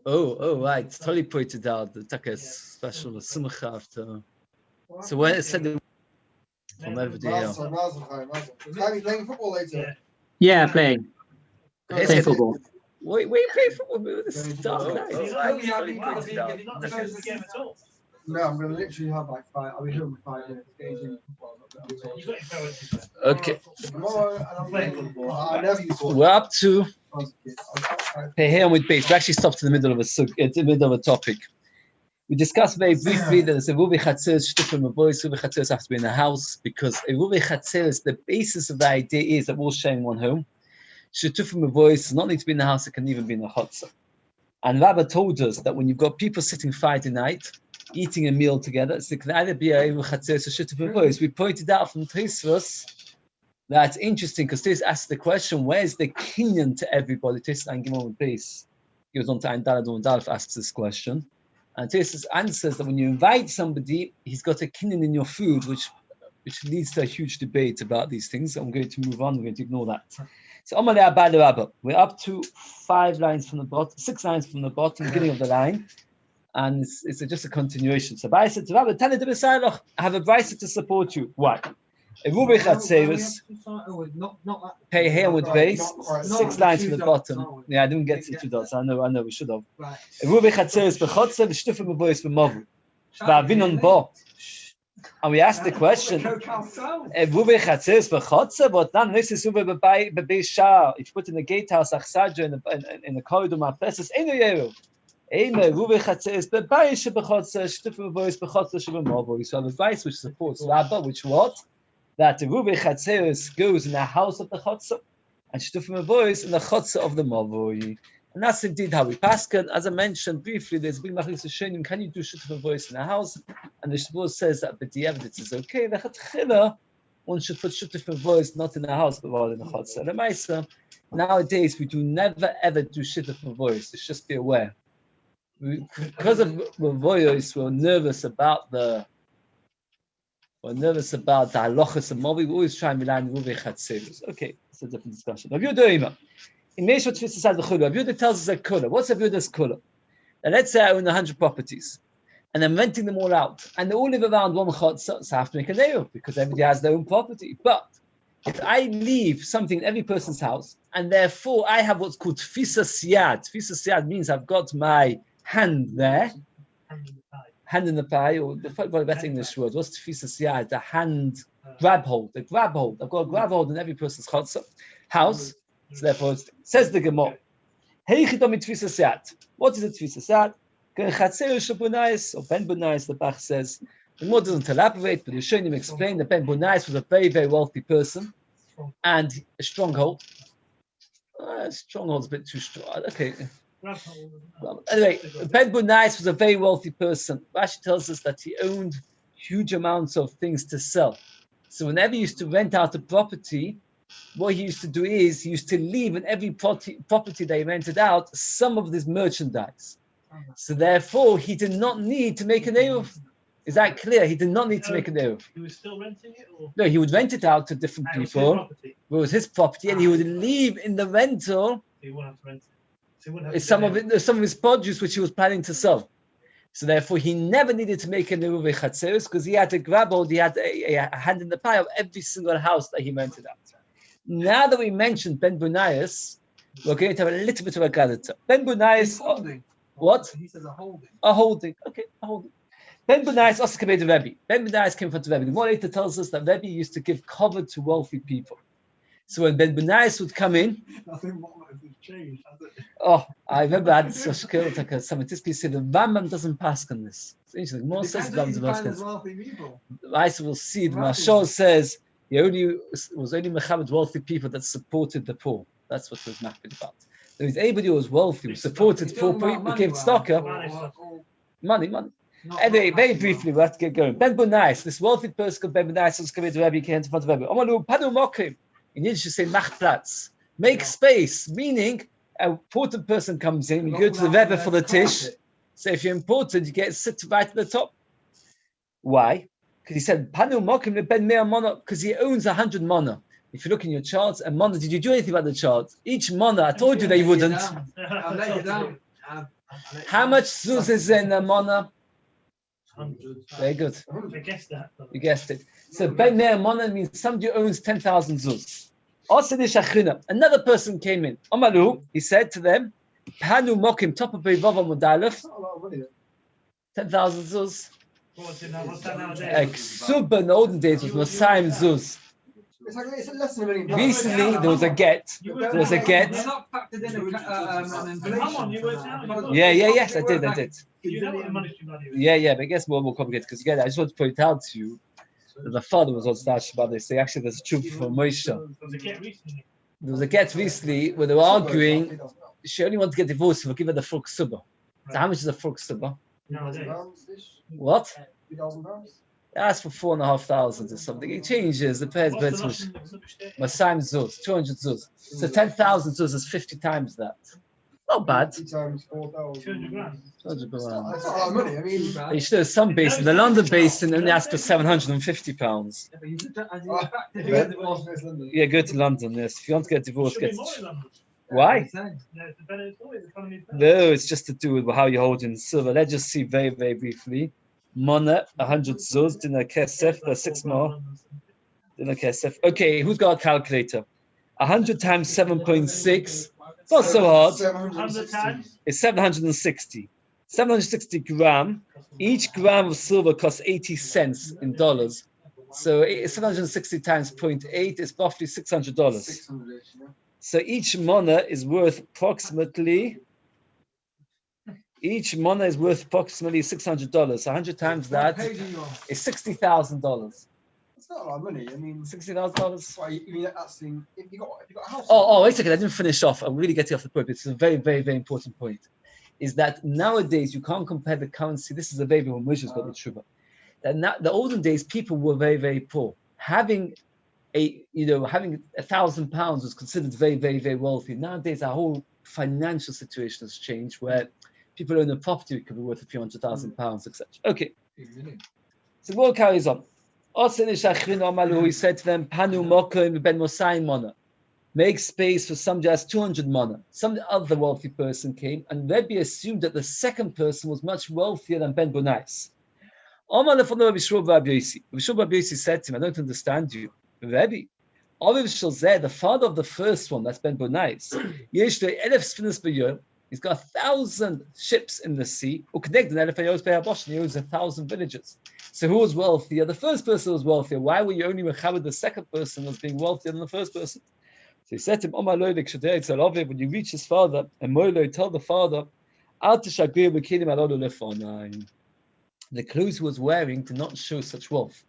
Right. It's totally pointed out. The taka special simcha after. So when it said from everybody else. Are you playing football later? Yeah, playing football. Wait, you play football? This is dark night. No, I'm going to literally have like 5. I'll be home in 5 minutes. Okay. I never used to. We're up to Pehem with base. We actually stopped in the middle of a topic. We discussed very briefly that it's a Ruvi Chatzeres shtiffim of voice. Ruvi Chatzeres have to be in a house because a Ruvi Chatzeres, the basis of the idea is that we're all sharing one home. Shtiffim of voice does not need to be in the house; it can even be in a chutzah. And Rabbi told us that when you've got people sitting Friday night, eating a meal together, it can either be a Ruvi Chatzeres or shtiffim of voice. We pointed out from Tosfos that's interesting because Tosfos asked the question: where's the kinyan to everybody? Tosfos and Gimel with base. He was on to Ein Dalad and Dalaf asks this question. And Tosfos answers that when you invite somebody, he's got a kinyan in your food, which leads to a huge debate about these things. I'm going to move on. We're going to ignore that. So Amalei Abba Rabba. We're up to 6 lines from the bottom, beginning of the line, and it's just a continuation. So I said to Rabba, tell it to B'Sayloch, I have a brisa to support you. Why? A Rubi Chatzeres, pay here with base, 6 lines from the bottom. Yeah, I didn't get to 2 dots. I know, we should have. A Rubi Chatzeres b'chotze v'shtufim b'vois b'mavu. V'avinon bo. And we asked the question, a Rubi Chatzeres b'chotze, but then this is Rubi b'beis shah. If you put in the gatehouse, achsadja, in the corridor, ma'afeses, einu yeru. Einu Rubi Chatzeres b'beis b'chotze, shtufim b'vois b'chotze sh'b'mavu. So the advice which supports Rabba, which what? That the Rubi Chatzeres goes in the house of the Chotzer and Shtufim Avois in the Chotzer of the Mavoi. And that's indeed how we paskin. As I mentioned briefly, there's big machlis Hashanim. Can you do Shtufim Avois in the house? And the Shavuot says that but the evidence is okay. The Chatchila, one should put Shtufim Avois not in the house but rather in the Chotzer. The Maisa, nowadays we do never ever do Shtufim Avois. Just be aware. Because of Mavois, we're nervous about the halachas and mobi. We always try and rely on Ruvi Chatzeres. Okay, it's a different discussion. Yehuda in Meshvat Tfis Asad V'Chulu, Yehuda tells us a kula. What's Yehuda's kula? Now let's say I own 100 properties, and I'm renting them all out, and they all live around one chutzah, so I have to make a neiv because everybody has their own property. But if I leave something in every person's house, and therefore I have what's called Tfisa Siyad. Tfisa Siyad means I've got my hand there. Hand in the pie, or the better English word. What's tefisa siyad? The hand grab hold. The grab hold. I've got a grab hold in every person's house. So therefore, it says the Gemara. Heichidom tefisa siyad. What is a tefisa siyad? Chatzeres bunais or ben bunais. The Bach says. The Gemara doesn't elaborate, but the Rishonim explain that ben bunais was a very, very wealthy person and a stronghold. Stronghold's a bit too strong. Okay. Anyway, Ben Bunais was a very wealthy person. Rashi tells us that he owned huge amounts of things to sell. So whenever he used to rent out a property, what he used to do is he used to leave in every property that he rented out some of this merchandise. So therefore, he did not need to make an eruv. Is that clear? He did not need to make an eruv. He was still renting it? Or? No, he would rent it out to different people. It was his property, and he would leave in the rental. He wouldn't have to rent it. Some of his produce which he was planning to sell. So therefore, he never needed to make a Neruvi Chatzeres because he had to grab hold, he had a hand in the pie of every single house that he rented out. Now that we mentioned Ben Bunais, we're going to have a little bit of a gadita. Ben Bunais, what? He says a holding. A holding. Okay, a holding. Ben Bunais also came to Rebbe. Ben Bunais came from the Rebbe. The Gemara later tells us that Rebbe used to give cover to wealthy people. So when Ben Bunais would come in, nothing more has changed, has it? Oh, I remember I had such like a Samatisky said the Rambam doesn't pass on this. It's interesting. More says the Rambam. I will see. The Mashal says he was only Muhammad wealthy people that supported the poor. That's what was mapped about. There was anybody who was wealthy, who supported poor people, became stocker. Money. Anyway, very briefly, we have to get going. Ben Bunais, this wealthy person called Ben Bunais, was coming to Rebbe, he came to front of Rebbe. Amalu Padu Mokim. In Yiddish, you say Machplatz. Make space, meaning a important person comes in, you go to the Rebbe for the tish. So if you're important, you sit right at the top. Why? Because he said, Panu Mokim Ben Mea Mono, because he owns 100 Mono. If you look in your charts, and mana, did you do anything about the chart? Each mana, I told you that you wouldn't. I'll let you down. How much zuz is in a mana? 100. Very good. I guessed that. You guessed it. So Ben Meir mana means somebody owns 10,000 zuz. Also, another person came in. Amalu, he said to them, Panu mokim top of Bevava Mudalef, It's not a lot of money. 10,000 zuz. What's that nowadays? Super in the olden days was Mosayim zuz. It's less than £1 million. Recently, there was a get. You There was a get. They're not factored in an Come on, you worked inflation. out. Yes, I did. You know what the monetary value is. Yeah, but it gets more and more complicated because again, I just want to point out to you that the father was on Stash about this. Say actually, there's a truth for Moshe. There was a get recently. There was a get recently where they were arguing. She only wanted to get divorced if we give her the full ksuba. So how much is a full ksuba? Nowadays. What? £2,000. Ask for 4,500 or something. It changes. Depends. What's the But last one that was upstairs? Masayim zuz, 200 zuz. So 10,000 zuz is 50 times that. Not bad. 50 times 4,000. 200 grand. 200 It's grand. not a lot of money. I mean, You should know some basin. The London basin only asked for £750. Yeah, go to London. Yes, if you want to get divorced, Should get. be more in London. Why? No, it's the better, it's always the economy is better. No, it's just to do with how you hold in silver. Let's just see very, very briefly. Mana, 100 zuz, dinner kesef, there's 6 more. Dinner kesef. Okay, who's got a calculator? 100 times 7.6. It's not so hard. 100 times. It's 760. 760 gram. Each gram of silver costs 80 cents in dollars. So 760 times 0.8 is roughly $600. 600-ish, yeah. So each mana is worth approximately $600. 100 times that is $60,000. It's not a lot of money. I mean, $60,000. why, you mean that's in, if you got a house. Oh, wait a second. I didn't finish off. I'm really getting off the point. It's a very, very, very important point. Is that nowadays you can't compare the currency. This is a baby when Moshe's got the tshuva. That now, the olden days, people were very, very poor. Having £1,000 was considered very, very, very wealthy. Nowadays, our whole financial situation has changed, where people own a property that could be worth a few £100,000, etc. Okay. So what carries on? He said to them, Panu mokim ben mosayim mana. Make space for somebody who has 200 mana. Some other wealthy person came, and Rebbe assumed that the second person was much wealthier than Ben Bonais. Rabbi Yossi said to him, I don't understand you. Rebbe, the father of the first one, that's Ben Bonais, he's got 1,000 ships in the sea. He owns 1,000 villages. So who was wealthier? The first person was wealthier. Why were you only mechaber the second person as being wealthier than the first person? So he said to him, when you reach his father, and Moilo, tell the father, the clothes he was wearing did not show such wealth.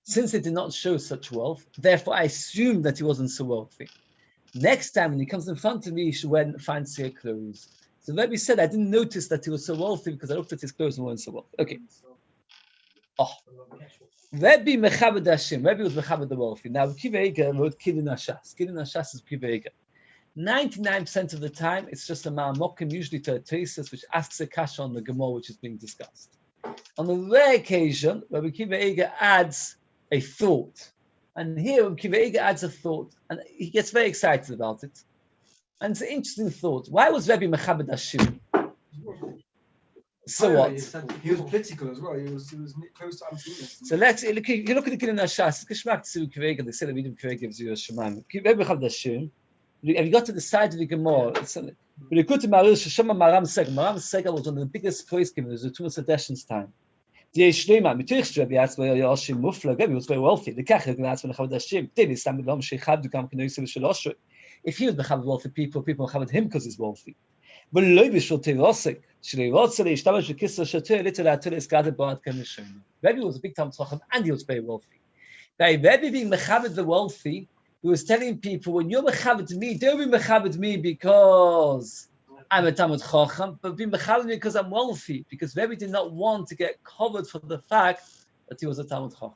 Since it did not show such wealth, therefore I assumed that he wasn't so wealthy. Next time when he comes in front of me, he should wear fancier clothes. So the Rebbe said, I didn't notice that he was so wealthy because I looked at his clothes and weren't so wealthy. Okay. Rebbe mechabed Hashem. Rebbe was mechabed the wealthy. Now, Kiva Eger wrote Kidin Hashas. Kidin Hashas is Kiva Eger. 99% of the time, it's just a ma'amokim, usually to a thesis, which asks a kasha on the Gemara, which is being discussed. On the rare occasion, Rabbi Kiva Eger adds a thought. And here, Rabbi Kiva Eger adds a thought, and he gets very excited about it. And it's an interesting thought. Why was Rebbe mechabed Hashem? So what? He was political as well. He was close to Antinous. So let's look. You look at the Kidin Hashas. Geschmack to Kvega. They say the Vidum Kvega gives you a Shemaim. Rebbe mechabed Hashem. Have you got to the side of the Gemara? But you go to Maril Sheshama Maram Segal. Maram Segal was one of the biggest praise givers of Tumas Adeshin's time. The Shlema, Mitich Rebbe asked where Yashim Mufla. Rebbe was very wealthy. The Kach asked when Mechabed Hashem. Did he stand with Lom Sheichad to come to Noisel Shaloshu? If he was Mechabed wealthy people Mechabed him because he's wealthy. But Loiv Shul Teirosek. Rebbe was a big time tzacham and he was very wealthy. By Rebbe being mechabed the wealthy, he was telling people, when you're mechabed me, don't be mechabed me because I'm a Talmud Chacham, but be mechabed me because I'm wealthy. Because Rebbe did not want to get covered for the fact that he was a Talmud Chacham.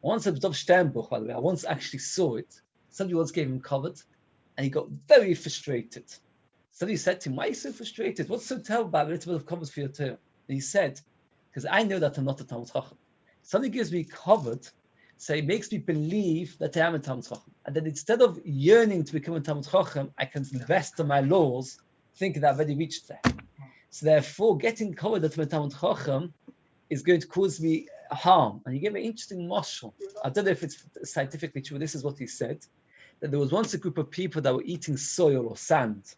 Once Yehuda Steinberg, by the way, I once actually saw it. Somebody once gave him covered, and he got very frustrated. Somebody said to him, why are you so frustrated? What's so terrible about a little bit of covered for your term? And he said, because I know that I'm not a Talmud Chacham. Somebody gives me covered, So it makes me believe that I am a Talmid Chacham. And then instead of yearning to become a Talmid Chacham, I can invest in my laws, thinking that I've already reached there. So therefore, getting covered that I'm a Talmid Chacham is going to cause me harm. And he gave an interesting mashal. I don't know if it's scientifically true. This is what he said, that there was once a group of people that were eating soil or sand.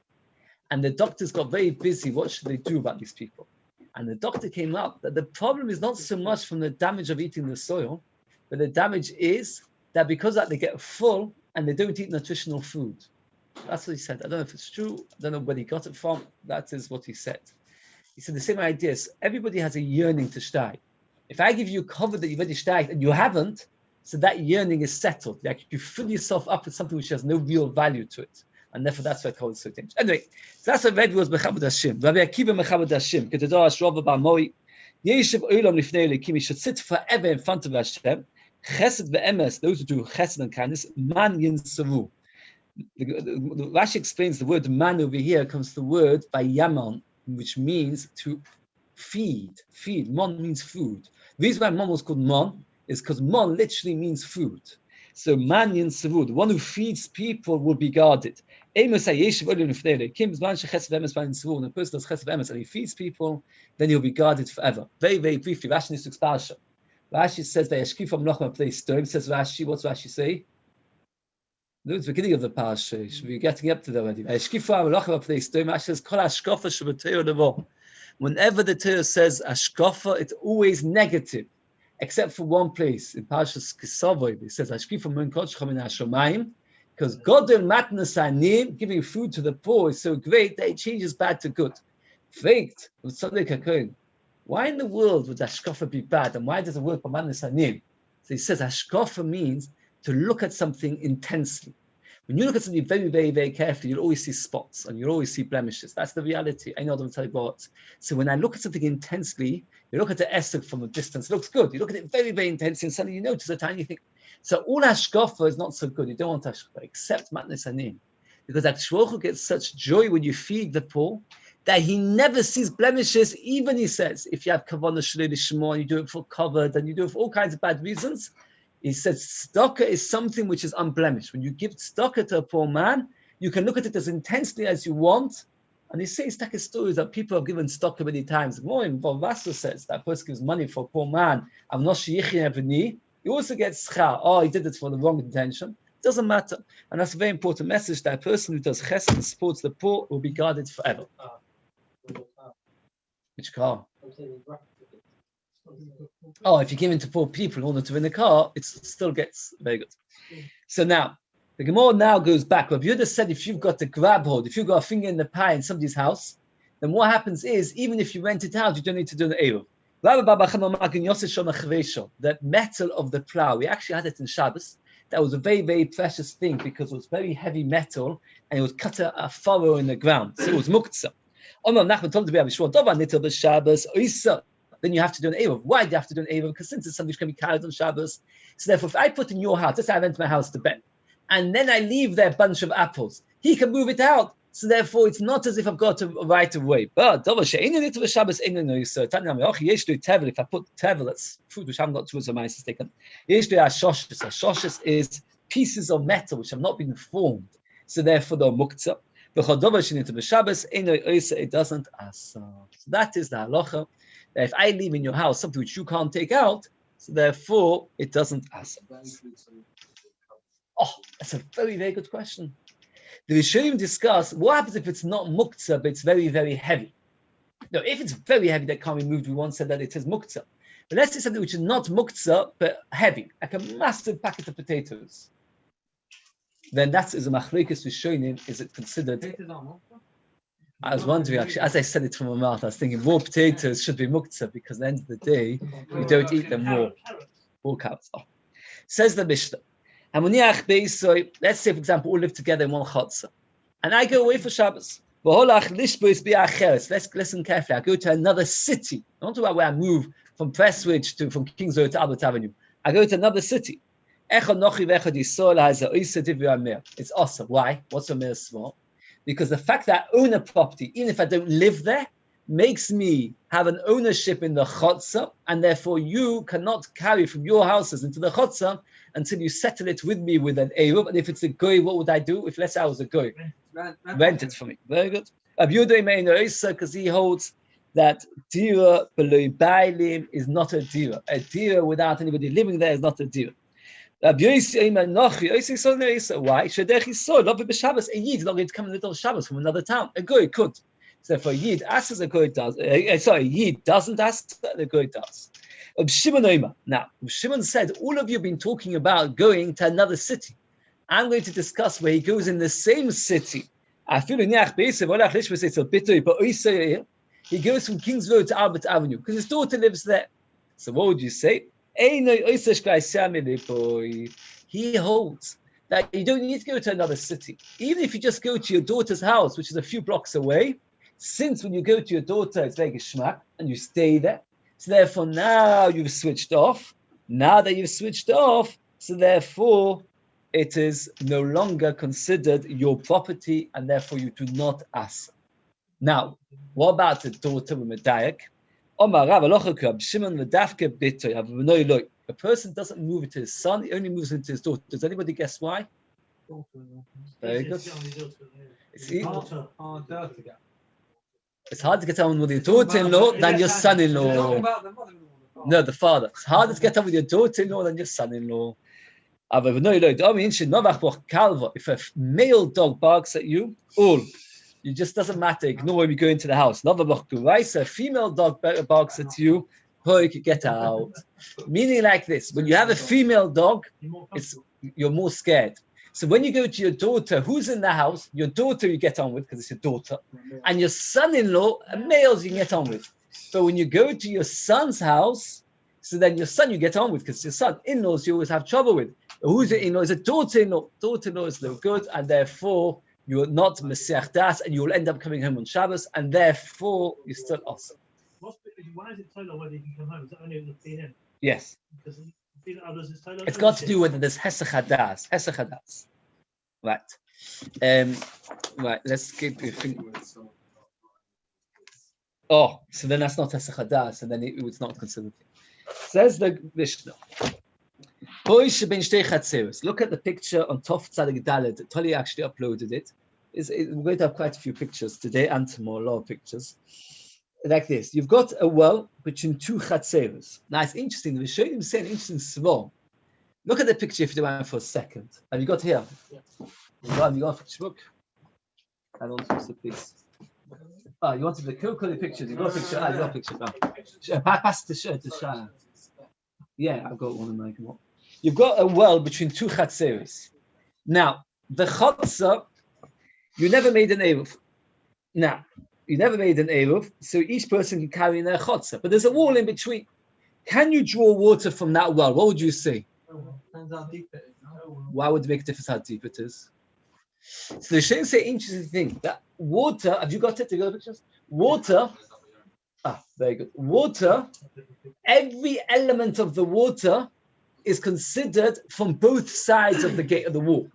And the doctors got very busy. What should they do about these people? And the doctor came up that the problem is not so much from the damage of eating the soil, but the damage is that because of that they get full and they don't eat nutritional food. That's what he said. I don't know if it's true. I don't know where he got it from. That is what he said. He said the same ideas. Everybody has a yearning to steig. If I give you cover that you've already steiged and you haven't, so that yearning is settled. Like you fill yourself up with something which has no real value to it. And therefore that's why I call it so dangerous. Anyway, so that's what Rebbe was Mechabed Hashem. Rabbi Akiva Mechabed Hashem. Ketedah Ashrova Ba'moi. Yeshiv Olam Lifnei Elokim. He should sit forever in front of Hashem. Chesed ve'emes, those who do chesed and kindness, man yinsavu. The Rashi explains the word man over here comes from the word by yaman, which means to feed. Feed. Mon means food. The reason why mon was called mon is because mon literally means food. So man yinsavu, the one who feeds people will be guarded. And the person does chesed ve'emes and he feeds people, then he'll be guarded forever. Very, very briefly, Rashi needs to explain. Rashi says that Yeshkifam Nochma place storm. Says Rashi, what's Rashi say? No, it's the beginning of the parasha. We're getting up to that already. Yeshkifam Nochma place storm. Rashi says, Kol hashkafa sheb'Torah levo. Whenever the Torah says hashkafa, it's always negative, except for one place in Parashas Kisavoy. It says Hashkifam Min Kodesh Min Hashamayim, because Godel Matnas Anim, giving food to the poor, is so great that it changes bad to good. Faked with Tzaddik HaKohen. Why in the world would hashkafa be bad, and why does it work for Matnas Anim? So he says hashkafa means to look at something intensely. When you look at something very, very, very carefully, you'll always see spots and you'll always see blemishes. That's the reality. I know what I'm telling you about. So when I look at something intensely, you look at the esrog from a distance, it looks good. You look at it very, very intensely, and suddenly you notice a tiny thing. So all hashkafa is not so good. You don't want hashkafa, except Matnas Anim. Because Akshvochu gets such joy when you feed the poor, that he never sees blemishes, even he says, if you have kavanah shlei lishmo and you do it for covered and you do it for all kinds of bad reasons, he says tzedakah is something which is unblemished. When you give tzedakah to a poor man, you can look at it as intensely as you want. And he says take stories that people have given tzedakah many times. More in Vavasa says that person gives money for a poor man, he also gets schar. Oh, he did it for the wrong intention. It doesn't matter. And that's a very important message, that a person who does chesed and supports the poor will be guarded forever. Which car? Oh, if you give in to poor people in order to win a car, it still gets very good. So now, the Gemara now goes back. Rabbi Yehuda said if you've got a grab hold, if you've got a finger in the pie in somebody's house, then what happens is, even if you rent it out, you don't need to do an Eruv. That metal of the plow, we actually had it in Shabbos. That was a very, very precious thing because it was very heavy metal and it would cut a furrow in the ground. So it was muktzah. Then you have to do an Eruv. Why do you have to do an Eruv? Because since it's something which can be carried on Shabbos, so therefore if I put in your house, let's say I rent my house to Ben, and then I leave there a bunch of apples, he can move it out. So therefore it's not as if I've got to right away. But if I put tevel, that's food which I haven't got towards my sister taken. Ashoshes is pieces of metal which have not been formed. So therefore they're muktzah. It doesn't asa. So that is the halacha. That if I leave in your house something which you can't take out, so therefore it doesn't asa. Oh, that's a very, very good question. The Rishonim discuss what happens if it's not muktzah, but it's very, very heavy. No, if it's very heavy that can't be moved, we once said that it is muktzah. But let's say something which is not muktzah, but heavy, like a massive packet of potatoes. Then that is a machlokes Rishonim. Is it considered? I was wondering, actually, as I said it from my mouth, I was thinking more potatoes should be muktzah because at the end of the day, you don't eat them more. More carrots. Oh. Says the Mishnah. Let's say, for example, all live together in one chutzah, and I go away for Shabbos. Let's listen carefully. I go to another city. I don't talk about where I move from Prestwich from Kings Road to Albert Avenue. I go to another city. It's awesome. Why? What's a mere small? Because the fact that I own a property, even if I don't live there, makes me have an ownership in the chotzer, and therefore you cannot carry from your houses into the chotzer until you settle it with me with an eruv. And if it's a goy, what would I do? If let's say I was a goy, rent it for me. Very good. Because he holds that dira below bailim is not a dira. A dira without anybody living there is not a dira. Why? Shadech is so love b'Shabbos. A yid is not going to come in the middle of Shabbos from another town. A goy could. So if a yid asks, a goy does. Sorry, a yid doesn't ask, the goy does. Now, Shimon said, all of you have been talking about going to another city. I'm going to discuss where he goes in the same city. He goes from King's Road to Albert Avenue because his daughter lives there. So what would you say? He holds that you don't need to go to another city. Even if you just go to your daughter's house, which is a few blocks away, since when you go to your daughter, it's like a shmak, and you stay there. So therefore now you've switched off. Now that you've switched off, so therefore it is no longer considered your property, and therefore you do not ask. Now, what about the daughter with Medayak? A person doesn't move it to his son, he only moves it to his daughter. Does anybody guess why? Very good. It's hard to get on with your daughter-in-law than your son-in-law. No, the father. It's harder to get on with your daughter-in-law than your son-in-law. If a male dog barks at you, it just doesn't matter. Ignore him. You go into the house. A female dog barks at you. Get out. Meaning like this: when you have a female dog, you're more scared. So when you go to your daughter, who's in the house? Your daughter you get on with because it's your daughter, and your son-in-law, males you can get on with. But when you go to your son's house, so then your son you get on with because it's your son. In-laws you always have trouble with. Who's your in-law? Is a daughter-in-law. Daughter-in-law is no good, and therefore you are not Mesiach Das, and you will end up coming home on Shabbos, and therefore you're still awesome. Why is it Taylor whether he can come home? Is that only with the PN? Yes. Because others is Taylor. It's got to do with whether there's Hesach Hadas. Hesach Hadas. Right. Right. Let's keep your finger. Oh, so then that's not Hesach Hadas, and then it's not considered. Says the Mishnah. Look at the picture on Tov Tzadik Daled. Tali actually uploaded it. We're going to have quite a few pictures today and tomorrow, a lot of pictures. Like this. You've got a well between two chatzeros. Now it's interesting. The Rishonim say an interesting svor. Look at the picture if you don't mind for a second. Have you got here? Yeah. Have you got a picture book? I don't know, please. Oh, you wanted the cool pictures. You got a picture. You got a picture. Pass the shirt to Shana. Yeah, I've got one in my come on. You've got a well between two chatzeros. Now, the chatzer, you never made an eruv. Now, you never made an eruv, so each person can carry in their chatzer. But there's a wall in between. Can you draw water from that well? What would you say? Depends how deep it is. Why would it make a difference how deep it is? So the Shem say interesting thing that water. Have you got it? You got the pictures? Water. Very good. Water. Every element of the water is considered from both sides of the gate of the wall.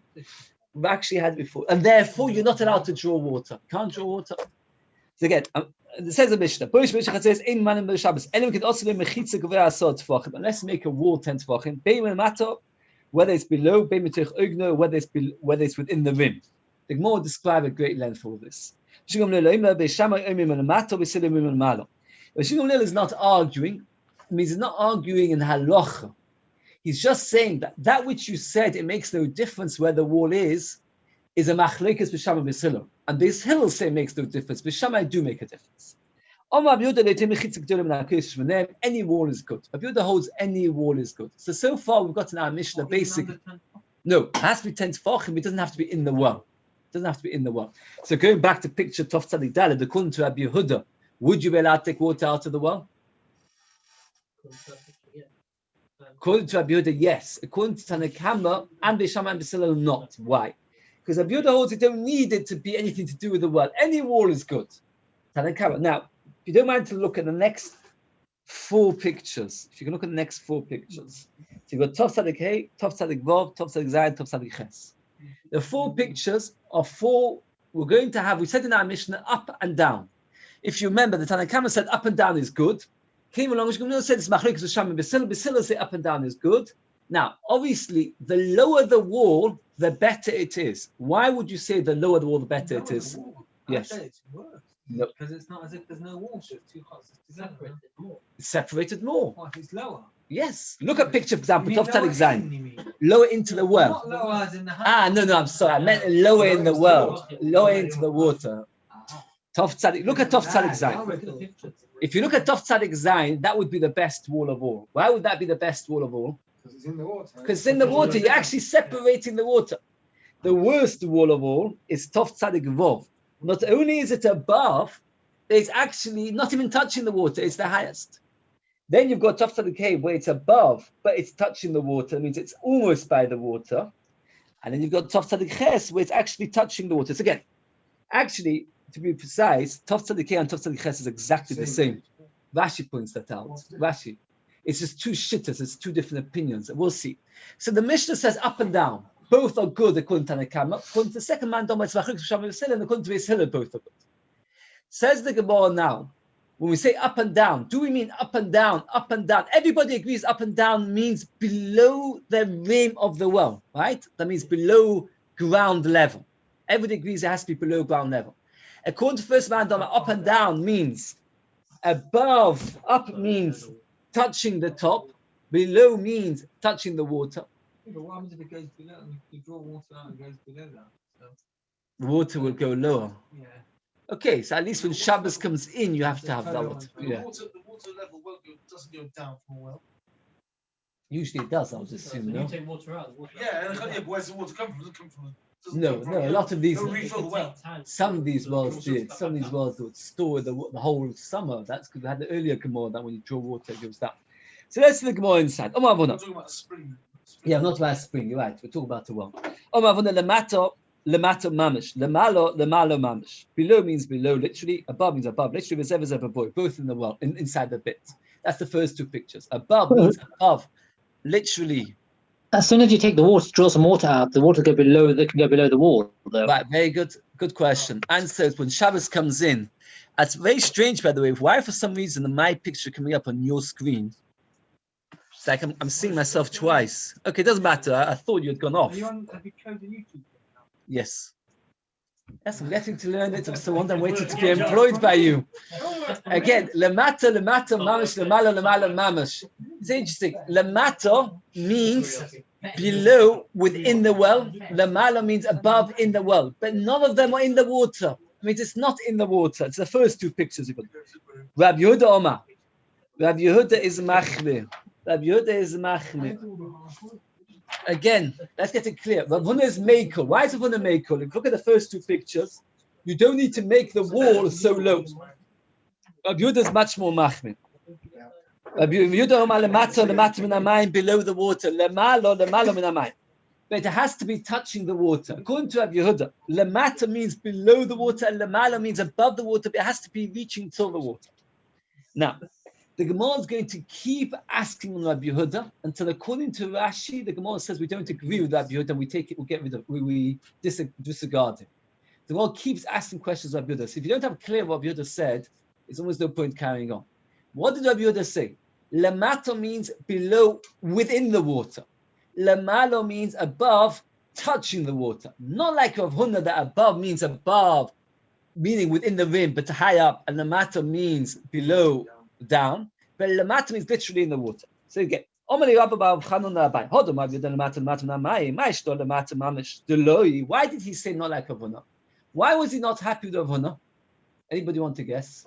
We've actually had it before, and therefore you're not allowed to draw water. Can't draw water. So again, it says a Mishnah. Says in man in Shabbos. Anyone can also be mechitza gevei asot tefachim unless you make a wall 10 tefachim. Bein matter whether it's below, bein mitich ogno, whether it's within the rim. The Gemara describe a great length for all this. Shigam Lil is not arguing. It means he's not arguing in halacha. He's just saying that which you said, it makes no difference where the wall is a machlekes b'Shammai b'Hillel. And this Hillel say makes no difference. B'Shammai do make a difference. Any wall is good. Yehuda holds any wall is good. So far we've got in our Mishnah basic. No, it has to be 10 tefachim. It doesn't have to be in the well. It doesn't have to be in the well. So going back to picture Tov Tzadik Daled, according to Rabbi Yehuda, would you be allowed to take water out of the well? According to Rabbi Yehuda, yes. According to Tanakama and B'Shammai and B'Hillel, not. Why? Because Rabbi Yehuda holds you don't need it to be anything to do with the well. Any wall is good. Tanakama. Now, if you don't mind to look at the next 4 pictures, if you can look at the next 4 pictures. So you've got Tov Tzadik Hey, Tov Tzadik Vav, Tov Tzadik Zayin, Tov Tzadik Ches. The 4 pictures are 4, we said in our Mishnah, up and down. If you remember, the Tanakhama said up and down is good. Came along, said it's machlokes with Sham and Basila. Basila say up and down is good. Now, obviously, the lower the wall, the better it is. Why would you say the lower the wall, the better it is? Yes. I say it's worse. No. Because it's not as if there's no wall, so it's too hot. It's separated more. It's separated more. What if it's lower? Yes. Look at picture, for example, You mean Tov lower Tzadik in, you mean? Lower into the well. Not lower as in the house. No, I'm sorry. I meant lower in the world. Lower into the water. Tov Tzadik. Look at Tov Tzadik Zayin. If you look at Tov Tzadik Zayin, that would be the best wall of all. Why would that be the best wall of all? Because it's in the water. Because it's in the water. You're actually separating the water. The worst wall of all is Tov Tzadik Vov. Not only is it above, it's actually not even touching the water. It's the highest. Then you've got Tov Tzadik Hey, where it's above, but it's touching the water. It means it's almost by the water. And then you've got Tov Tzadik Ches, where it's actually touching the water. So again, actually, to be precise, Tov Tzadik Hey and Tov Tzadik Ches is exactly the same. Rashi points that out. Rashi. It's just two shittas. It's two different opinions. We'll see. So the Mishnah says up and down. Both are good according to Tanakama. According to the second man, and according to Hillel, both are good. Says the Gemara now, when we say up and down, do we mean up and down, up and down? Everybody agrees up and down means below the rim of the well, right? That means below ground level. Everybody agrees it has to be below ground level. According to first man, up and down means above, up means touching the top, below means touching the water. Yeah, but what happens if it goes below? If you draw water out and it goes below that? So, The water will go lower. yeah. Okay, so at least when Shabbos comes in, you have to have that water. The Yeah. water level doesn't go down from a well. Usually it does, I would assume, When no? you take water out, the water But where's the water come from? It doesn't come from. No, a lot of these, Don't refill the well. some of these wells did. Some of these wells would store the whole summer. That's because we had the earlier Gemara that when you draw water, it goes down. So let's see the Gemara inside. Oh, I'm Mavona. talking about spring. Yeah, not about spring, you're right. We're talking about the well. Oh, Mavona, lemato mamish. Lemalo mamish. Below means below, literally. Above means above. Literally, v'zev boy, both in the well, inside the bit. That's the first two pictures. Above means above, literally. As soon as you take the water, draw some water out, the water can go below the wall. Though. Right, very good question. Answer is when Shabbos comes in. That's very strange, by the way. Why, for some reason, my picture coming up on your screen? It's like I'm seeing myself twice. Okay, it doesn't matter. I thought you had gone off. Have you closed the YouTube? Yes. Yes, I'm getting to learn it. I'm so I'm waiting to be employed by you. Again, lemata, mamash, lemala, mamash. It's interesting. Lemata means below, within the well. Lemala means above, in the well. But none of them are in the water. I mean, it's not in the water. It's the first two pictures you got. Rabbi Yehuda Omar. Rabbi Yehuda is machmir. Rabbi Yehuda is machmir. Again, let's get it clear. Rav Huna is meikol. Why is Rav Huna meikol? Look at the first two pictures. You don't need to make the wall so low. Rabbi Yehuda is much more machmir. Rabbi Yehuda Omar lemata min hamayim, below the water. Lemalo min hamayim. But it has to be touching the water. According to Rabbi Yehuda, lemata means below the water, and lemalo means above the water. But it has to be reaching till the water. Now, the Gemara is going to keep asking Rabbi Yehuda until, according to Rashi, the Gemara says we don't agree with Rabbi Yehuda, we take it, we get rid of, we disregard it. The Gemara keeps asking questions of Rabbi Yehuda. So if you don't have clear what Rabbi Yehuda said, it's almost no point carrying on. What did Rabbi Yehuda say? Lamato means below, within the water. Lamalo means above, touching the water. Not like Rav Huna, that above means above, meaning within the rim, but high up, and lamato means below, down, but lamata means literally in the water. So you get why did he say not like Rav Huna? Why was he not happy with Rav Huna? Anybody want to guess?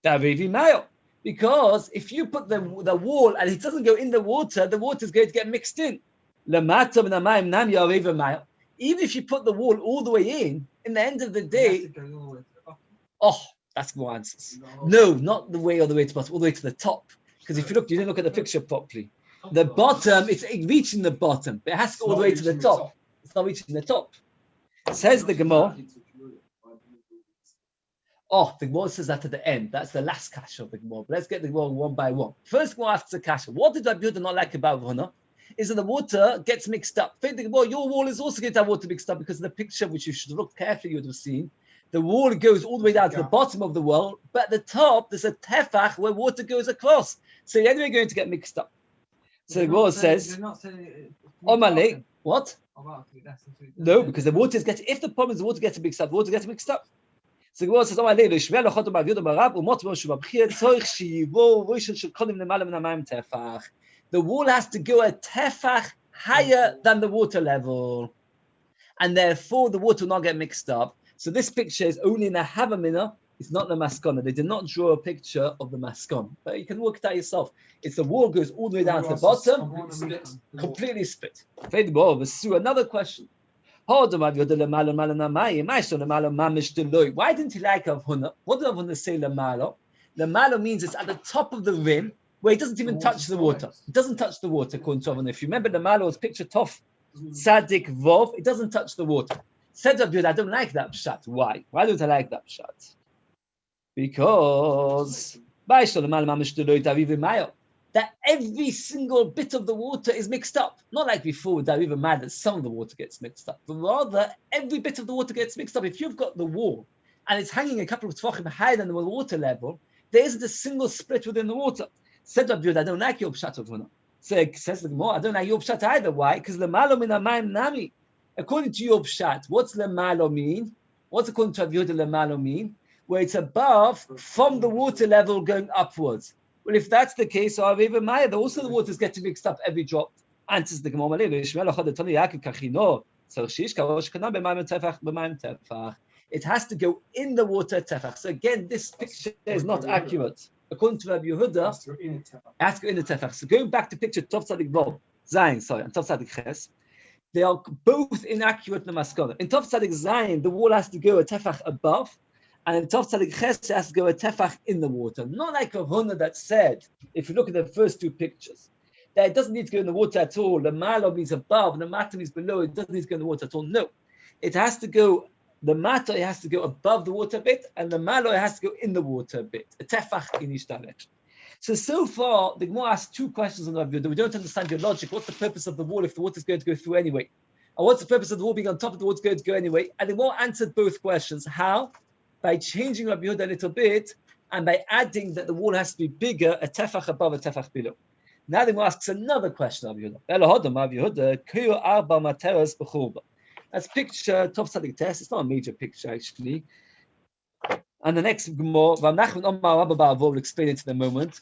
Because if you put the wall and it doesn't go in the water is going to get mixed in. Even if you put the wall all the way in the end of the day, that's more answers. No, not the way all the way to the bottom, all the way to the top. Because if you didn't look at the picture properly. The bottom, it's reaching the bottom, but it has to go all the way to the top. It's not reaching the top. Says the Gemara. The Gemara says that at the end. That's the last kasha of the Gemara. But let's get the Gemara one by one. First Gemara asks the kasha. What did Rabbi Yehuda not like about Rav Huna? Is that the water gets mixed up. The Gemara, your wall is also going to have water mixed up because of the picture, which you should have looked carefully, you would have seen. The wall goes all the way down to the bottom of the well, but at the top there's a tefach where water goes across. So you're anyway going to get mixed up. So the Gemara says, They're not saying it. Omale, what? About it, that's the truth. No, because the water is getting, if the problem is the water gets mixed up, the water gets mixed up. So the Gemara says, Omale, Shmuel Ochot Bar Yehuda Bar Rab, Umot Moshe Bar Bchir, Tzorich Shivo, Rishon Shel Kodim Lemala Min Hamayim Tefach. The wall has to go a tefach higher than the water level. And therefore the water will not get mixed up. So this picture is only in a Havamina, it's not the Maskana. They did not draw a picture of the Maskana. But you can work it out yourself. It's the wall goes all the way down to the bottom, completely split. Another question. Why didn't he like Avhuna? What did Avhuna say Lamalo? Lamalo means it's at the top of the rim where it doesn't even touch the water. It doesn't touch the water, according to Avhuna. If you remember Lamalo was picture Tov, Sadik Vov, it doesn't touch the water. Said Abdul, I don't like that pshat. Why? Why don't I like that pshat? Because that every single bit of the water is mixed up. Not like before with Dariva Mad that some of the water gets mixed up, but rather every bit of the water gets mixed up. If you've got the wall and it's hanging a couple of tvachim higher than the water level, there isn't a single split within the water. Said Abdul, I don't like your pshat of Huna. So says the Gemara, I don't like your pshat either. Why? Because the malo min amayim nami. According to your pshat, what's lemalo mean? What's according to Yehuda lemalo mean? Where it's above from the water level going upwards. Well, if that's the case, also the waters get mixed up every drop. Answers the Gemara. It has to go in the water tefach. So again, this picture is not accurate. According to Rabbi Yehuda, it has to go in the tefach. So going back to picture Tov Tzadik Vav, Zayin, and Tov Tzadik Ches, they are both inaccurate in the Maskana. In Tov Tzadik Zayin, the wall has to go a tefach above, and in Tov Tzadik Ches, it has to go a tefach in the water. Not like a Huna that said, if you look at the first two pictures, that it doesn't need to go in the water at all. The malo means above, and the mata means below. It doesn't need to go in the water at all. No, it has to go. The mata, it has to go above the water a bit, and the malo, it has to go in the water a bit. A tefach in each direction. So far, the Gemara asks two questions on the Rabbi Yehuda. We don't understand your logic. What's the purpose of the wall if the water is going to go through anyway? And what's the purpose of the wall being on top of the water going to go anyway? And the Gemara answered both questions. How? By changing Rabbi Yehuda a little bit, and by adding that the wall has to be bigger, a tefach above, a tefach below. Now the Gemara asks another question of Rabbi Yehuda. That's picture Tov Tzadik Tes. It's not a major picture actually. And the next Gemara, will explain it in a moment.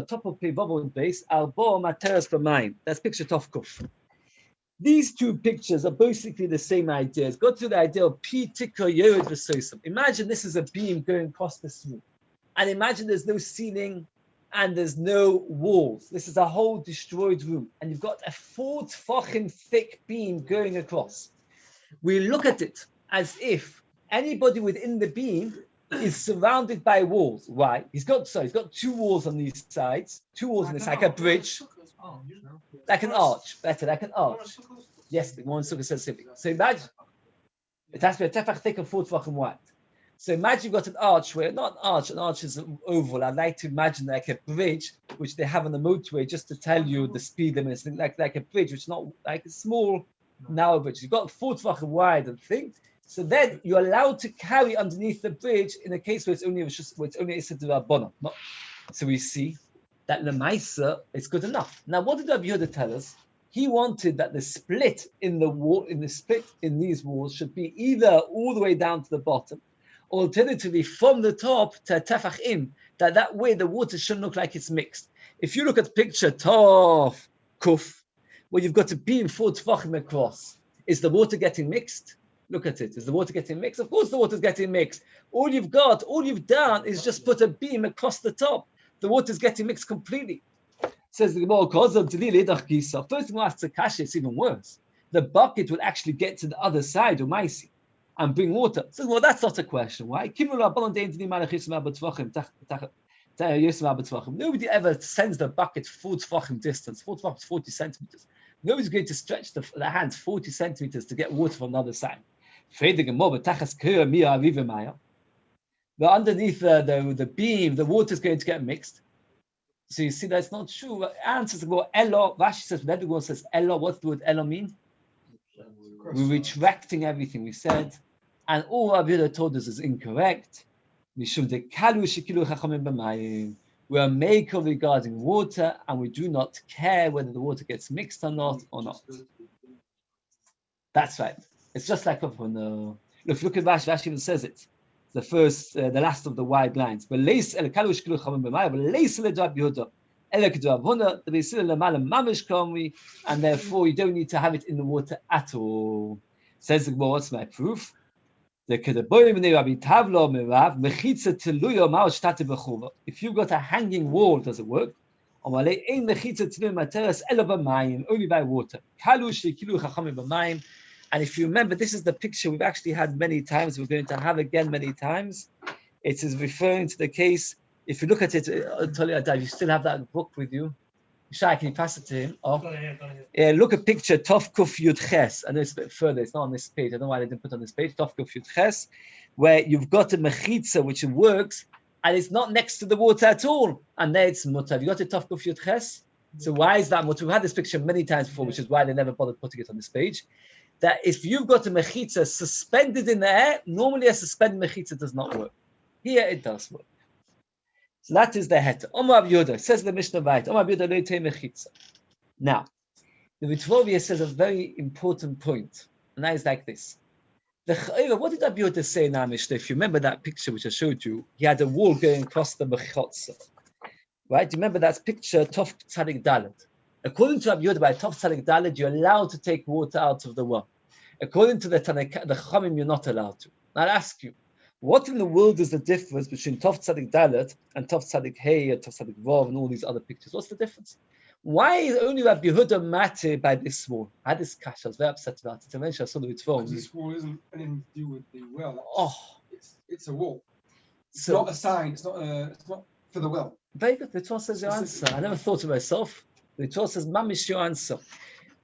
Top of Pei base, that's picture Tov Kuf. These two pictures are basically the same ideas. Go through the idea of Pi Tikra Yored V'Sosam. Imagine this is a beam going across this room. And imagine there's no ceiling and there's no walls. This is a whole destroyed room. And you've got a 4 tefachim thick beam going across. We look at it as if anybody within the beam is surrounded by walls. Why? He's got 2 walls on these sides, 2 walls on this, like a bridge, like an arch. Better, like an arch. Yes, the one sukkah says civic. So imagine it has to be a tefach thick and 4 tefachim wide. So imagine you've got an arch where not an arch is an oval. I'd like to imagine like a bridge which they have on the motorway just to tell you the speed limits, like a bridge, which is not like a small narrow bridge. You've got 4 tefachim wide and thick. So then you're allowed to carry underneath the bridge in a case where it's only Issa to Rabbana. So we see that Lemaisa is good enough. Now, what did Rabbi Yehuda tell us? He wanted that the split in the wall, in these walls, should be either all the way down to the bottom, or alternatively from the top to tefach in. That way the water shouldn't look like it's mixed. If you look at the picture Tov Kuf, where you've got a beam 4 tefachim across, is the water getting mixed? Look at it. Is the water getting mixed? Of course the water's getting mixed. All you've done is just put a beam across the top. The water's getting mixed completely. Says the Gemara, first of all, asks a kasha, it's even worse. The bucket will actually get to the other side of Maisi and bring water. So, well, that's not a question. Why? Nobody ever sends the bucket 4 tefachim distance. 4 tefachim is 40 centimeters. Nobody's going to stretch the hands 40 centimeters to get water from the other side. But underneath the beam, the water is going to get mixed. So you see that's not true. Answers go Elo. Rashi says, Ledugor says Elo. What's the word Elo mean? We're retracting everything we said. And all Rabbi Yehuda told us is incorrect. Mishum dekalu shekilu chachamim b'mayim. We are maker regarding water, and we do not care whether the water gets mixed or not. That's right. It's just like when look at Rashi. Rashi even says it. The last of the wide lines. And therefore you don't need to have it in the water at all. Says the Gemara, what's my proof? If you've got a hanging wall, does it work? Only by water. And if you remember, this is the picture we've actually had many times. We're going to have again many times. It is referring to the case. If you look at it, you still have that book with you. Shai, can you pass it to him? Oh. Look at picture Tov Kuf Yud Ches. I know it's a bit further. It's not on this page. I don't know why they didn't put it on this page. Tov Kuf Yud Ches, where you've got a mechitza which works, and it's not next to the water at all. And there it's mutar. You got a Tov Kuf Yud Ches? So why is that mutar? We've had this picture many times before, which is why they never bothered putting it on this page. That if you've got a mechitza suspended in the air, normally a suspended mechitza does not work. Here it does work. So that is the heter. Omar Yehuda says the Mishnah right. Omar Yehuda leitei mechitza. Now, the Ritrovia says a very important point, and that is like this. What did Rabbi Yehuda say in our Mishnah? If you remember that picture which I showed you, he had a wall going across the mechitza. Right? Do you remember that picture, Tov Tzadik Dalet? According to Rabbi Yehuda, by Tov Tzadik Dalet, you're allowed to take water out of the well. According to the Chachamim, you're not allowed to. Now I'll ask you, what in the world is the difference between Tov Tzadik Dalet and Tov Tzadik Hey and Tov Tzadik Vav and all these other pictures? What's the difference? Why is only Rabbi Yehuda matter by this wall? I had this cash. I was very upset about it. Eventually, I saw the Ritva. This wall isn't anything to do with the well. Oh, it's a wall. It's so, not a sign. It's not for the well. Very good. The Torah says your answer. I never thought of myself. The Torah says, Mamish, your answer.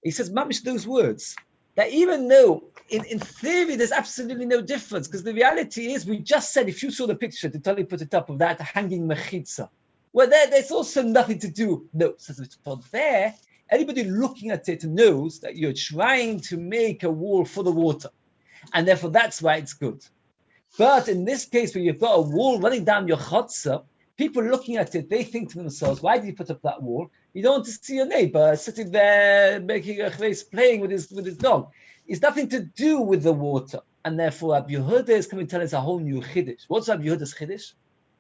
He says, Mamish, those words. That even though, in theory, there's absolutely no difference, because the reality is, we just said, if you saw the picture, to totally put it up of that hanging mechitza, well, there's also nothing to do. No, says for there, anybody looking at it knows that you're trying to make a wall for the water, and therefore that's why it's good. But in this case, where you've got a wall running down your chotzer, people looking at it, they think to themselves, why did you put up that wall? You don't want to see your neighbor sitting there making a face, playing with his dog. It's nothing to do with the water. And therefore, Rabbi Yehuda is coming to tell us a whole new chiddush. What's Rabbi Yehuda's chiddush?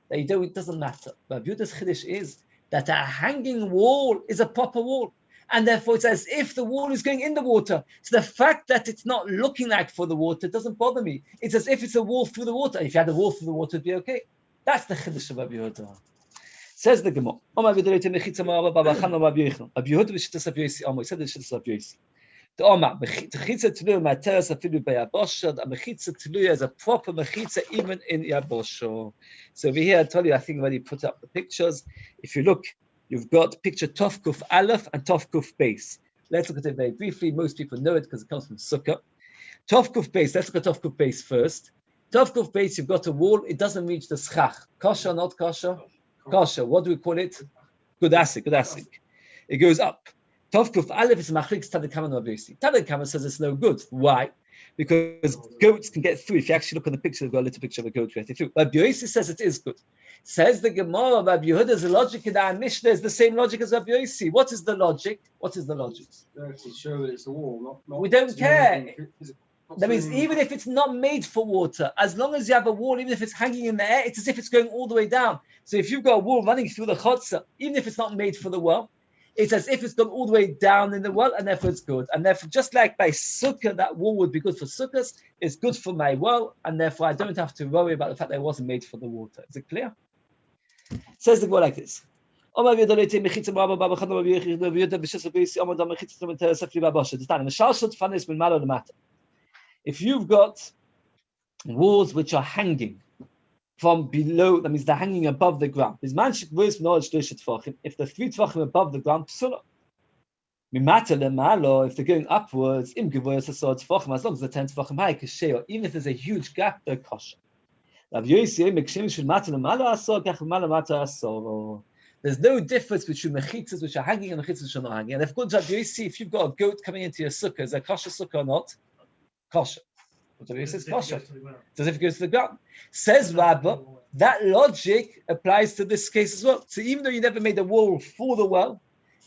That it doesn't matter. Rabbi Yehuda's chiddush is that a hanging wall is a proper wall. And therefore, it's as if the wall is going in the water. So the fact that it's not looking like for the water doesn't bother me. It's as if it's a wall through the water. If you had a wall through the water, it'd be okay. That's the chiddush of Rabbi Yehuda. Says the Gemara. Rabbi Yehuda v'shittas Rabbi Yosi. He said the shittas Rabbi Yosi. The Omar mechitza tluya materas afilu b'yabosha. The mechitza tluya is a proper mechitza even in yabosha. So over here, I told you, I think already put up the pictures. If you look, you've got picture Tov Kuf Aleph and Tov Kuf Beis. Let's look at it very briefly. Most people know it because it comes from Sukkah. Tov Kuf Beis. Let's look at Tov Kuf Beis first. Tov Kuf Beis, you've got a wall. It doesn't reach the schach. Kosher, not kosher. Kosher, what do we call it? Good asik. It goes up. Tov Kuf Aleph is machlik Tadek Kama Rabbi Tadek Kama says it's no good. Why? Because goats can get through. If you actually look on the picture, they've got a little picture of a goat getting through. Rabbi Yosi says it is good. Says the Gemara, Rabbi Yehuda's logic in our Mishnah is the same logic as Rabbi Yosi. What is the logic? To show that it's a wall. Not we don't care. That means even if it's not made for water, as long as you have a wall, even if it's hanging in the air, it's as if it's going all the way down. So if you've got a wall running through the chotzer, even if it's not made for the well, it's as if it's gone all the way down in the well, and therefore it's good. And therefore, just like by sukkah, that wall would be good for sukkahs, it's good for my well, and therefore I don't have to worry about the fact that it wasn't made for the water. Is it clear? Says the word like this. If you've got walls which are hanging from below, that means they're hanging above the ground. If the 3 tvachim above the ground, psula. If they're going upwards, as long as the 10 tvachim high, kasher, even if there's a huge gap, they're kosher. There's no difference between mechitzas which are hanging and mechitzas which are not hanging. And if you've got a goat coming into your sukkah, is a kosher sukkah or not? Kosher. But Rabbi says As if it kosher. goes to the ground. It's as if it goes to the ground. Says Rabba, that logic applies to this case as well. So even though you never made a wall for the well,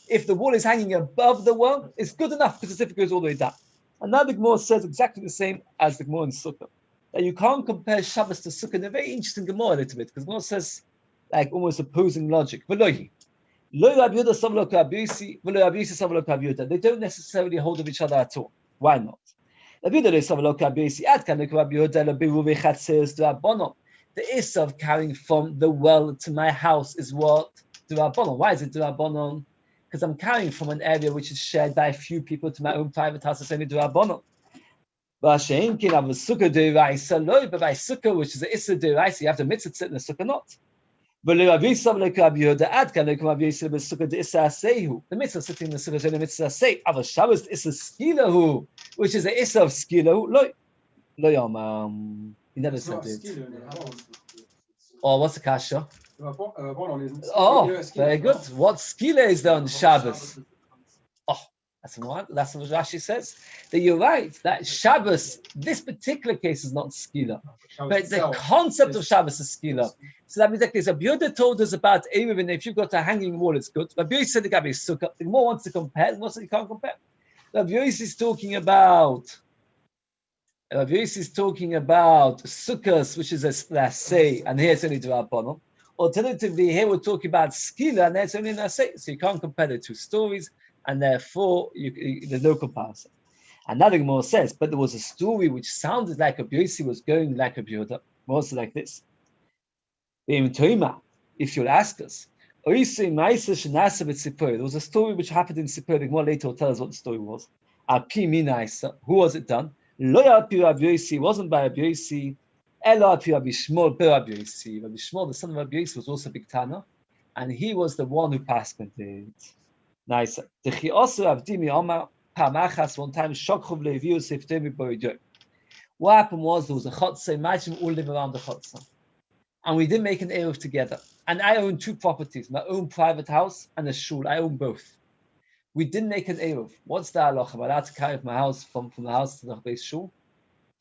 if the wall is hanging above the well, it's good enough because the if it goes all the way down. And now the Gemara says exactly the same as the Gemara in Sukkah. That you can't compare Shabbos to Sukkah in a very interesting Gemara a little bit, because Gemara says like almost opposing logic. V'lohi. Lo Rabbi Yehuda sav lo Rabbi Yossi, v'lo Rabbi Yossi sav lo Rabbi Yehuda. They don't necessarily hold of each other at all. Why not? Rabbi Yehuda sav lo Rabbi Yossi, ad kan lo Rabbi Yehuda lo beruvi chatzeres d'Rabbanon. The issue of carrying from the well to my house is what? D'Rabbanon. Why is it D'Rabbanon? Because I'm carrying from an area which is shared by a few people to my own private house. It's only D'Rabbanon. But by sukkah, which is an issa d'oraisa, you have to mitzvah sit in the sukkah not. The mitzvah sitting in the sukkah is only mitzvah say. Ava Shabbos issa skilahu, which is an issa of skilahu. Lo he never said it. Or what's the kasha? Oh, very good. What skila is there on Shabbos? That's what Rashi says. That you're right, that Shabbos, this particular case is not skila. But the concept of Shabbos is skila. So that means that case. Rabbi Yehuda told us about Eiruvin, if you've got a hanging wall, it's good. Rabbi Yossi said the Gabi Sukkah. The more wants to compare, the more said you can't compare. Rabbi Yossi is talking about Sukkahs, which is a say, and here it's only D'Rabbanan. Alternatively, here we're talking about skila, and there's only nasei. So you can't compare the two stories, and therefore there's no comparison. Another Gemara says, but there was a story which sounded like Rabbi Yossi was going like Rabbi Yehuda, also like this. If you'll ask us, there was a story which happened in Sippur. The Gemara later will tell us what the story was. Who was it done? It wasn't by Rabbi Yossi. Rabbi Shmuel, Rabbi Shmuel, the son of Rabbi Yossi, was also big Tana, and he was the one who passed it. Nice. One time, what happened was there was a chotze. Imagine we all live around the chotze, and we didn't make an eruv together. And I own two properties: my own private house and a shul. I own both. We didn't make an eruv. What's the halacha? Am I allowed to carry my house from the house to the base shul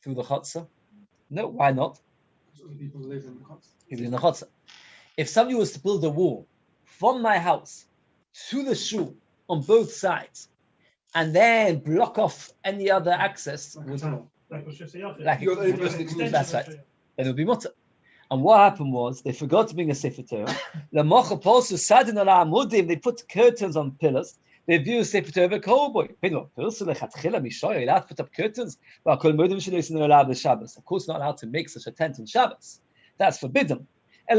through the chotze? No, why not? People live in the chotze. In the chotze. If somebody was to build a wall from my house to the shul on both sides, and then block off any other access, that's right. Then it would be mutter. And what happened was they forgot to bring a sefer Torah. They put curtains on pillars. They view a sefer Torah cowboy. You're allowed to put up curtains. Of course, not allowed to make such a tent on Shabbos. That's forbidden. They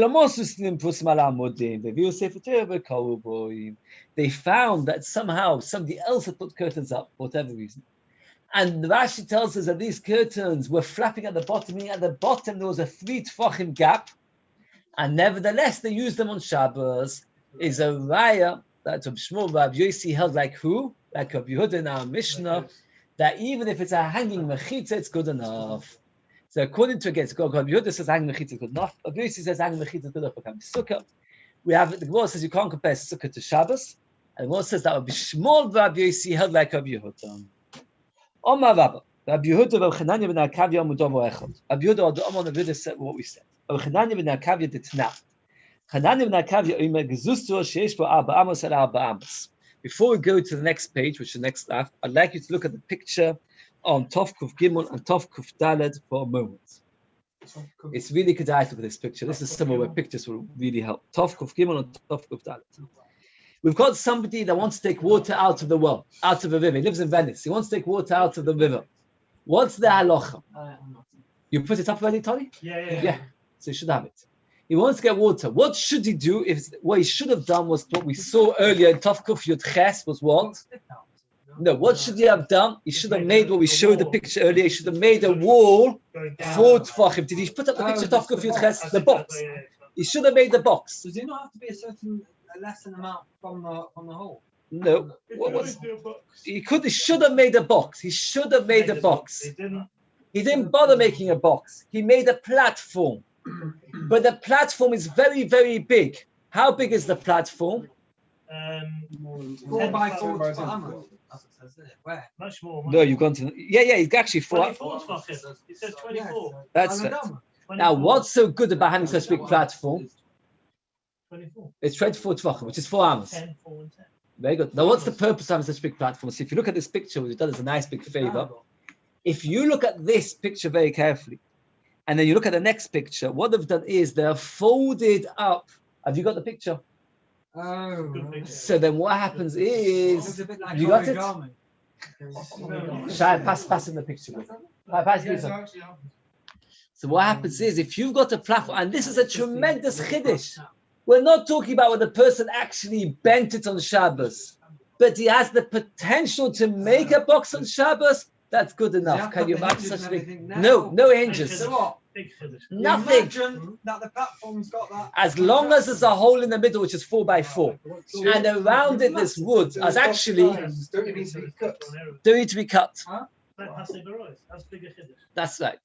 found that somehow somebody else had put curtains up for whatever reason. And Rashi tells us that these curtains were flapping at the bottom, meaning at the bottom there was a 3 tefachim gap, and nevertheless they used them on Shabbos. Is a raya that Rabbi Shmuel, Rabbi Yossi held like who? Like Rabbi Yehuda in our Mishnah, that even if it's a hanging mechitza, it's good enough. So according to again, Rabbi Yehuda says hanging mechitza is good enough. Rabbi Yossi says hanging mechitza is good enough for Sukkah. We have the Gemara says you can't compare Sukkah to Shabbos, and the Gemara says that Rabbi Shmuel, Rabbi Yossi held like Rabbi Yehuda. Omar Rabba, Rabbi Yehuda, Rabbi Chananya ben Akavya, Mudovo Echad. Rabbi Yehuda, Rabbi Yehuda said what we said. Rabbi Chananya ben Akavya did not. Chananya ben Akavya Omer Gezusto Sheish Bo Arba Amos El Arba Amos. Before we go to the next page, which is the next slide, I'd like you to look at the picture on Tov Kuf Gimel and Tov Kuf Daled for a moment. It's really good to look at this picture. This is somewhere where pictures will really help. Tov Kuf Gimel and Tov Kuf Daled. We've got somebody that wants to take water out of the well, out of a river. He lives in Venice. He wants to take water out of the river. What's the halacha? You put it up already, Tony? Yeah. So you should have it. He wants to get water. What should he do? What he should have done was what we saw earlier in Tov Kuf Yud Ches was what? No, what should he have done? He should have made what we showed the picture earlier. He should have made a wall for Tfachim. Did he put up the picture of Tov Kuf Yud Ches? The box. He should have made the box. Does it not have to be a certain lesson amount from the hole? No. He should have made a box. He should have made a box. He didn't bother making a box. He made a platform. But the platform is very, very big. How big is the platform? 4 by 4 10 by 10. That's what it says, isn't it? Where? Much more. No, you've gone to it's actually 4. 24 tefachim. It says 24. That's And it. I don't- Now, 24. what's so good about having such a big platform? 24. It's 24 tvachim, which is 4 amos. 10, 4, and 10. Very good. Now, what's the purpose of having such a big platform? So, if you look at this picture, what we've done is a nice big favor. If you look at this picture very carefully, and then you look at the next picture, what they've done is they're folded up. Have you got the picture? Oh, Good right. picture. So then what happens It's is, a bit like you got it? origami. Shai, pass in the picture. Pass Yeah, this so one. actually happens. So what happens is, if you've got a platform, and this is a tremendous chiddush, we're not talking about when the person actually bent it on Shabbos, but he has the potential to make a box on Shabbos. That's good enough. Can you imagine such a thing? No hinges. So what? Big chiddush. Nothing. Imagine that the platform's got that. As long as there's a hole in the middle, which is 4 by 4, and around it there's wood, as actually Don't need to be cut. don't need to be cut. That's bigger chiddush. That's right.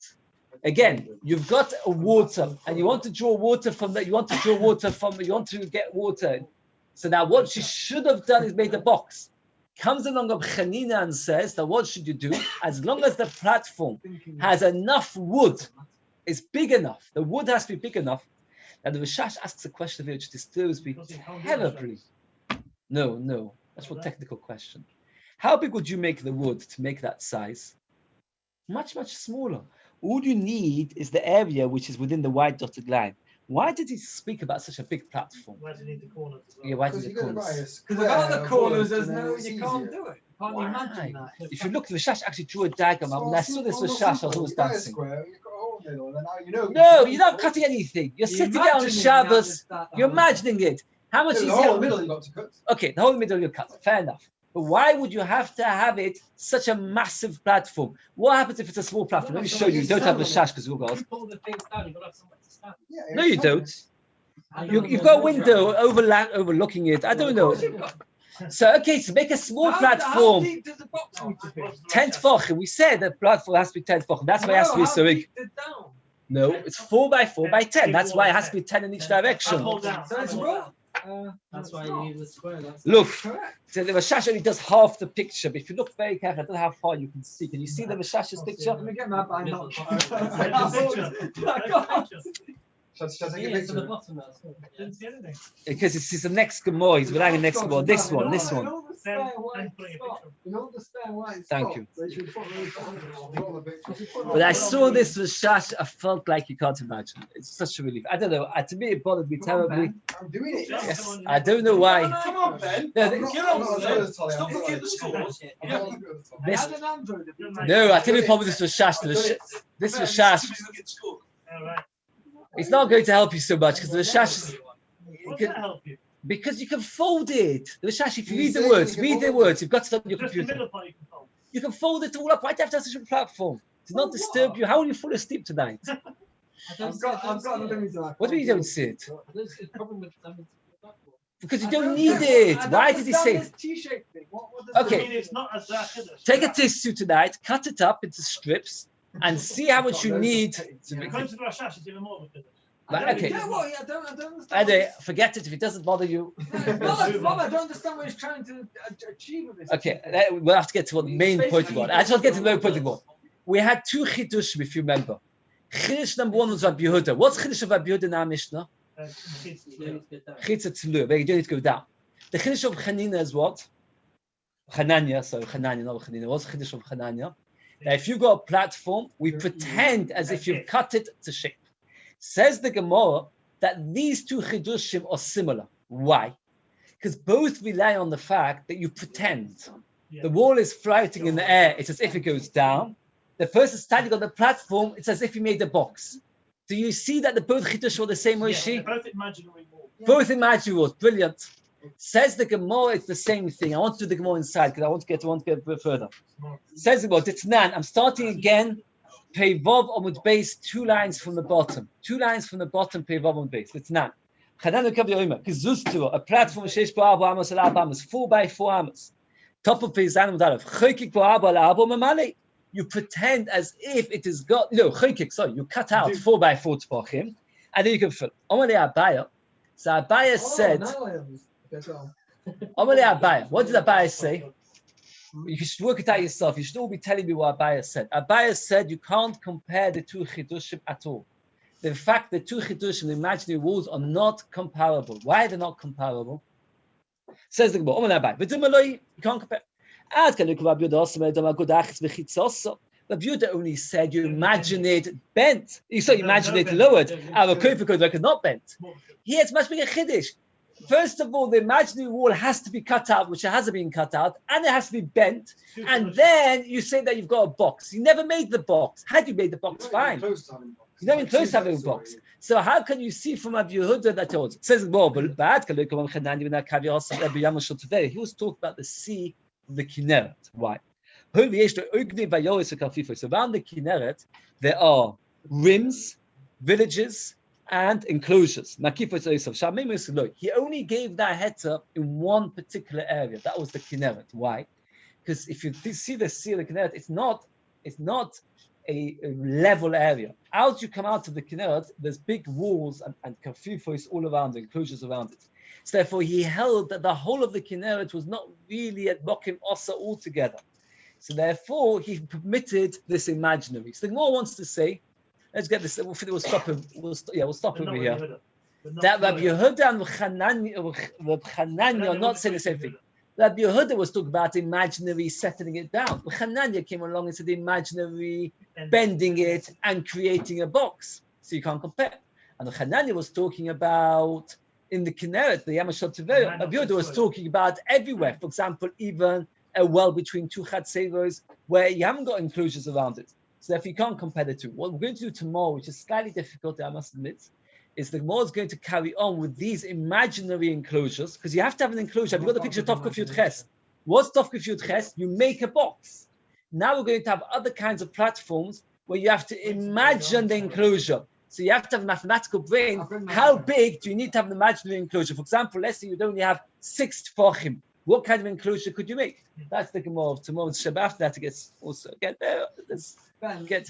Again, you've got a water, and you want to draw water from that. You want to get water. So now, what she should have done is made a box. Comes along of Chanina and says that what should you do? As long as the platform has enough wood, it's big enough. The wood has to be big enough. And the Rishash asks a question which disturbs me terribly. No, that's a technical question. How big would you make the wood to make that size? Much smaller. All you need is the area which is within the white dotted line. Why did he speak about such a big platform? Why do you need the corners as well? Yeah, why did Because the you're going to buy corners? a Because square without the of corners, wood, there's and then no, it's you can't easier. do it. Can't you imagine that? If you look, the Rishash actually drew a diagram. When I saw this Almost Rishash, I was simple. always You buy a dancing. square, you've got a hole in the middle, and then now you know. No, you're not cutting anything. You're You sitting there on imagining Shabbos. that, You're imagining it. How much The is whole in the it? middle you got to cut. Okay, the whole middle you cut. Fair enough. But why would you have to have it such a massive platform? What happens if it's a small platform? Let me show you. You don't have a shash because we'll go. You pull the things down, you've got to have somewhere to stand. Yeah, No, you it's don't. something. You've got a window overlooking it. I don't know. So okay, so make a small How platform. deep does the box need to be? 10 tefachim. We said the platform has to be 10 tefachim. That's why it has to be so big. Down. No, it's 4 by 4 by 10. That's why it has to be 10 in each direction. Hold down. So it's Hold what? down. That's why you need the square. That's Look, Correct. so the Rashash only does half the picture, but if you look very carefully, I don't know how far you can see. Can you see the Rashash's picture? Let me get my bang Middle on. part. Shall I take a Yeah, to the picture? bottom now. So. Didn't see anything. Because it's the next Gemara. He's relying on the next Gemara. This one. Thank you. But I saw this Rashash, I felt like you can't imagine. It's such a relief. I don't know. To me, it bothered me terribly. I'm doing it. Yes, I don't know why. Come on, Ben. No, I'm not- Get I'm on not with as good it. as Tolly, I'm Stop not looking at like- the scores. I'm not as good as Tolly. I had an Android. No, I tell you the problem with this Rashash. This Rashash, All right. it's not going to help you so much because the Rashash, What's that help you? because you can fold it. The Rashash, if you You read the say words, you can read the fold words. You've got it on your Just the computer. middle part you can fold. You can fold it all up. Why do you have to have such a platform? To not disturb you. How will you fall asleep tonight? I've got a limit. What do you mean you don't see it? There's a problem with them. Because you don't need it. Why did he say? T-shaped thing. What does I Okay. mean, it's not as that chiddush. Take a tissue tonight, cut it up into strips, and see how much you need. According to the Rashash, it's even more of a chiddush. Right, okay. Yeah, well, yeah, I don't understand. Anyway, forget it if it doesn't bother you. No, Bob, I don't understand what he's trying to achieve with this. Okay, we'll have to get to what the main point about. I just want to get to the main point about. We had two chidushim, if you remember. Chidush number one was Rabbi Yehuda. What's chidush of Rabbi Yehuda in our Mishnah? Chitza tzlu, where you don't need to go down. The chidush of Chanina is what? Chananya, sorry, Chananya, not Chanina. What's chidush of Chananya? Now, if you've got a platform, we pretend as if you've cut it to shape. Says the Gemara that these two chidushim are similar. Why? Because both rely on the fact that you pretend. The wall is floating in the air. It's as if it goes down. The person standing on the platform, it's as if he made a box. Do you see that the both chidushim are the same, Moshe? Both imaginary walls. Both imaginary walls. Brilliant. Says the Gemara, it's the same thing. I want to do the Gemara inside because I want to get a bit further. Says the Gemara, Ditnan, I'm starting again. Pevov Omud base, 2 lines from the bottom. 2 lines from the bottom, Pevov Omud base. Ditnan. A platform, 6 by 4 amos, 4 by 4 amos. Top of Pezan Mudalev. Chokik by 4 by 4 mamale. You pretend as if it is got, you cut out 4 by 4 tefachim, and then you can fill. Omale Abaya. So Abaya said, Amalei Abaye. What did Abaye say? You should work it out yourself. You should all be telling me what Abaye said. Abaye said you can't compare the two chidushim at all. The fact the two chidushim, the imaginary worlds, are not comparable. Why are they not comparable? Says the Gemara. You can't compare. Rabbi Yehuda only said you imagine it bent. You saw you imagine it lowered. Our Kofi record not bent. Here it's much bigger chiddush. First of all, the imaginary wall has to be cut out, which it hasn't been cut out, and it has to be bent. And then you say that you've got a box. You never made the box. Had you made the box, fine. You're not even close to having a box. So how can you see from Rabbi Yehuda that it says he was talking about the sea of the Kinneret. Why? So around the Kinneret, there are rims, villages, and enclosures. He only gave that heter in one particular area. That was the Kinneret. Why? Because if you see the sea of the Kinneret, it's not a level area. As you come out of the Kinneret, there's big walls and kafifos all around, enclosures around it. So therefore, he held that the whole of the Kinneret was not really at Bokim Osa altogether. So therefore, he permitted this imaginary. So the Gemara wants to say, let's get this. We'll stop him. We'll stop over here. That Rabbi Yehuda and Chananya are not saying the same thing. Rabbi Yehuda was talking about imaginary settling it down. Chananya came along and said imaginary bending it and creating a box. So you can't compare. And Chananya was talking about in the Kinneret, the Yamashot Tevera. Rabbi Yehuda was talking about everywhere. For example, even a well between two chatzevos where you haven't got enclosures around it. So if you can't compare the two, what we're going to do tomorrow, which is slightly difficult, I must admit, is the Gemara is going to carry on with these imaginary enclosures, because you have to have an enclosure. Have you got the picture of Tov Kuf Yud Ches? What's Tov Kuf Yud Ches? You make a box. Now we're going to have other kinds of platforms where you have to imagine the enclosure. So you have to have a mathematical brain. How big do you need to have an imaginary enclosure? For example, let's say you only have 6 tefachim. What kind of enclosure could you make? That's the Gemara of tomorrow's Shabbat. That gets also get there. Let's get.